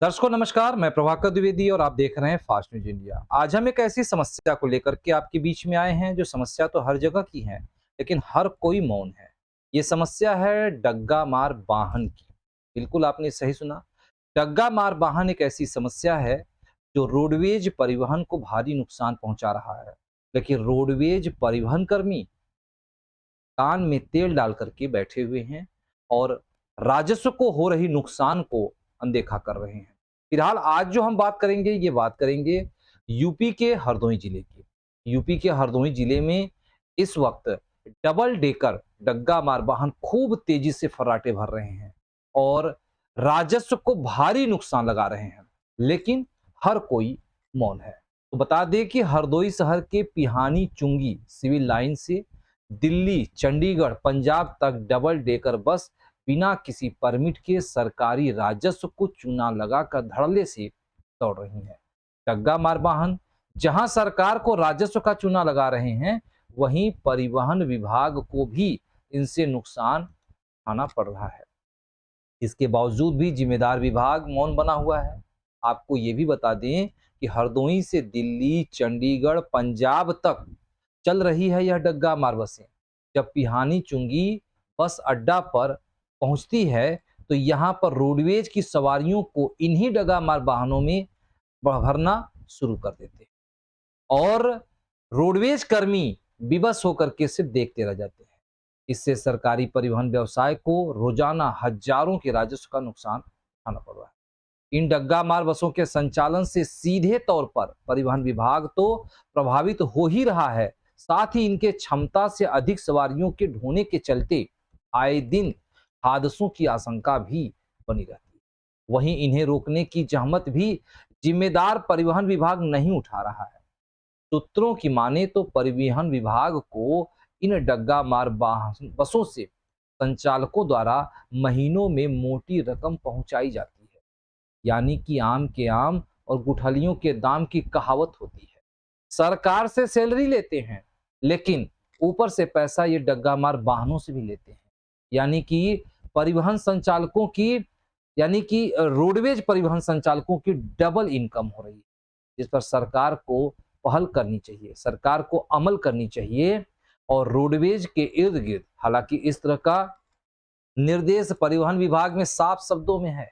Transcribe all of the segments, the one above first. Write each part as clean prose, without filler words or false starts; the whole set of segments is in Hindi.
दर्शकों नमस्कार, मैं प्रभाकर द्विवेदी और आप देख रहे हैं फास्ट न्यूज इंडिया। आज हम एक ऐसी समस्या को लेकर के आपके बीच में आए हैं जो समस्या तो हर जगह की है, लेकिन हर कोई मौन है। ये समस्या है डग्गा मार वाहन की। बिल्कुल आपने सही सुना। डग्गा मार वाहन एक ऐसी समस्या है जो रोडवेज परिवहन को भारी नुकसान पहुंचा रहा है, लेकिन रोडवेज परिवहन कर्मी कान में तेल डाल करके बैठे हुए हैं और राजस्व को हो रही नुकसान को अनदेखा कर रहे हैं। फिलहाल आज जो हम बात करेंगे ये बात करेंगे यूपी के हरदोई जिले की। यूपी के हरदोई जिले में इस वक्त डबल डेकर डग्गा मार वाहन खूब तेजी से फर्राटे भर रहे हैं और राजस्व को भारी नुकसान लगा रहे हैं, लेकिन हर कोई मौन है। तो बता दें कि हरदोई शहर के पिहानी चुंगी सिविल लाइन से दिल्ली, चंडीगढ़, पंजाब तक डबल डेकर बस बिना किसी परमिट के सरकारी राजस्व को चूना लगाकर धड़ल्ले से दौड़ रही है। डग्गा मार वाहन जहां सरकार को राजस्व का चूना लगा रहे हैं, वहीं परिवहन विभाग को भी इनसे नुकसान उठाना पड़ रहा है। इसके बावजूद भी जिम्मेदार विभाग मौन बना हुआ है। आपको ये भी बता दें कि हरदोई से दिल्ली, चंडीगढ़, पंजाब तक चल रही है यह डग्गा मार बसें। जब पिहानी चुंगी बस अड्डा पर पहुंचती है तो यहाँ पर रोडवेज की सवारियों को इन्हीं डग्गा मार वाहनों में भरना शुरू कर देते हैं और रोडवेज कर्मी विवश होकर के सिर्फ देखते रह जाते हैं। इससे सरकारी परिवहन व्यवसाय को रोजाना हजारों के राजस्व का नुकसान उठाना पड़ रहा है। इन डग्गा मार बसों के संचालन से सीधे तौर पर परिवहन विभाग तो प्रभावित हो ही रहा है, साथ ही इनके क्षमता से अधिक सवारियों के ढोने के चलते आए दिन हादसों की आशंका भी बनी रहती है। वहीं इन्हें रोकने की जहमत भी जिम्मेदार परिवहन विभाग नहीं उठा रहा है। सूत्रों की माने तो परिवहन विभाग को इन डग्गा मार बसों से संचालकों द्वारा महीनों में मोटी रकम पहुंचाई जाती है, यानी कि आम के आम और गुठलियों के दाम की कहावत होती है। सरकार से सैलरी लेते हैं, लेकिन ऊपर से पैसा ये डग्गा मार वाहनों से भी लेते हैं, यानी कि परिवहन संचालकों की यानी कि रोडवेज परिवहन संचालकों की डबल इनकम हो रही है, जिस पर सरकार को पहल करनी चाहिए, सरकार को अमल करनी चाहिए और रोडवेज के इर्द गिर्द, हालांकि इस तरह का निर्देश परिवहन विभाग में साफ शब्दों में है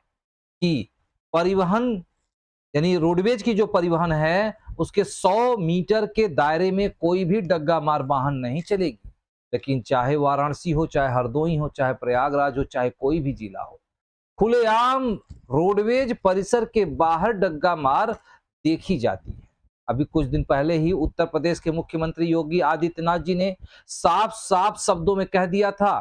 कि परिवहन यानी रोडवेज की जो परिवहन है उसके 100 मीटर के दायरे में कोई भी डग्गा मार वाहन नहीं चलेगी। लेकिन चाहे वाराणसी हो, चाहे हरदोई हो, चाहे प्रयागराज हो, चाहे कोई भी जिला हो, खुलेआम रोडवेज परिसर के बाहर डग्गा मार देखी जाती है। अभी कुछ दिन पहले ही उत्तर प्रदेश के मुख्यमंत्री योगी आदित्यनाथ जी ने साफ साफ शब्दों में कह दिया था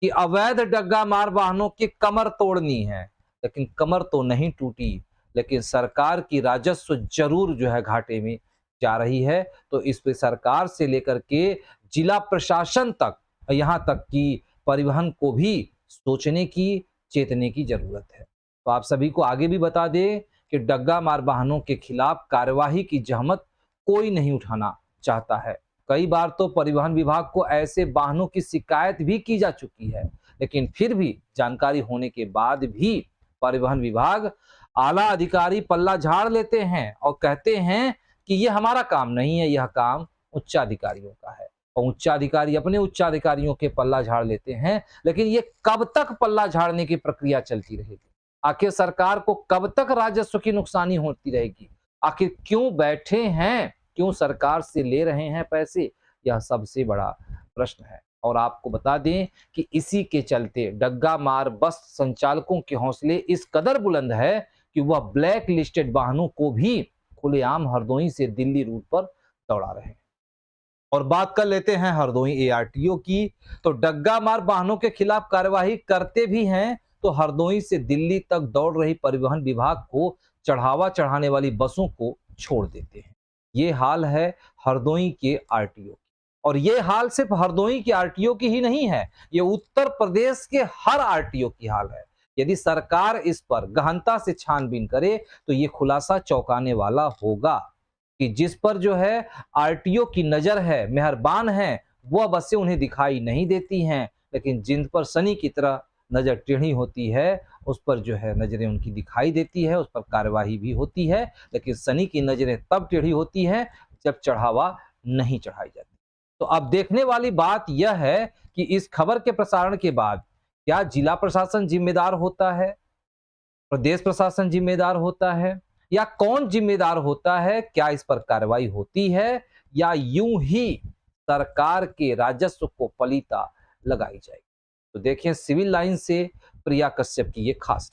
कि अवैध डग्गा मार वाहनों की कमर तोड़नी है। लेकिन कमर तो नहीं टूटी, लेकिन सरकार की राजस्व जरूर जो है घाटे में जा रही है। तो इस पे सरकार से लेकर के जिला प्रशासन तक, यहाँ तक कि परिवहन को भी सोचने की, चेतने की जरूरत है। तो आप सभी को आगे भी बता दें कि डग्गा मार वाहनों के खिलाफ कार्यवाही की जहमत कोई नहीं उठाना चाहता है। कई बार तो परिवहन विभाग को ऐसे वाहनों की शिकायत भी की जा चुकी है, लेकिन फिर भी जानकारी होने के बाद भी परिवहन विभाग आला अधिकारी पल्ला झाड़ लेते हैं और कहते हैं कि ये हमारा काम नहीं है, यह काम उच्चाधिकारियों का है। और उच्चाधिकारी अपने उच्चाधिकारियों के पल्ला झाड़ लेते हैं, लेकिन ये कब तक पल्ला झाड़ने की प्रक्रिया चलती रहेगी? आखिर सरकार को कब तक राजस्व की नुकसानी होती रहेगी? आखिर क्यों बैठे हैं, क्यों सरकार से ले रहे हैं पैसे? यह सबसे बड़ा प्रश्न है। और आपको बता दें कि इसी के चलते डग्गा मार बस संचालकों के हौसले इस कदर बुलंद है कि वह ब्लैक लिस्टेड वाहनों को भी खुलेआम हरदोई से दिल्ली रूट पर दौड़ा रहे हैं। और बात कर लेते हैं हरदोई एआरटीओ की। तो डग्गा मार वाहनों के खिलाफ कार्यवाही करते भी हैं, तो हरदोई से दिल्ली तक दौड़ रही परिवहन विभाग को चढ़ावा चढ़ाने वाली बसों को छोड़ देते हैं। ये हाल है हरदोई के आरटीओ की। और ये हाल सिर्फ हरदोई के आरटीओ की ही नहीं है, ये उत्तर प्रदेश के हर आरटीओ की हाल है। यदि सरकार इस पर गहनता से छानबीन करे तो ये खुलासा चौंकाने वाला होगा कि जिस पर जो है आरटीओ की नजर है, मेहरबान है, वह बसें उन्हें दिखाई नहीं देती हैं, लेकिन जिन पर शनि की तरह नजर टेढ़ी होती है उस पर जो है नज़रें उनकी दिखाई देती है, उस पर कार्यवाही भी होती है, लेकिन सनी की नज़रें तब टेढ़ी होती हैं जब चढ़ावा नहीं चढ़ाई जाती। तो अब देखने वाली बात यह है कि इस खबर के प्रसारण के बाद क्या जिला प्रशासन जिम्मेदार होता है, प्रदेश प्रशासन जिम्मेदार होता है, या कौन जिम्मेदार होता है? क्या इस पर कार्रवाई होती है या यूं ही सरकार के राजस्व को पलीता लगाई जाएगी? तो देखिए सिविल लाइन से प्रिया कश्यप की ये खास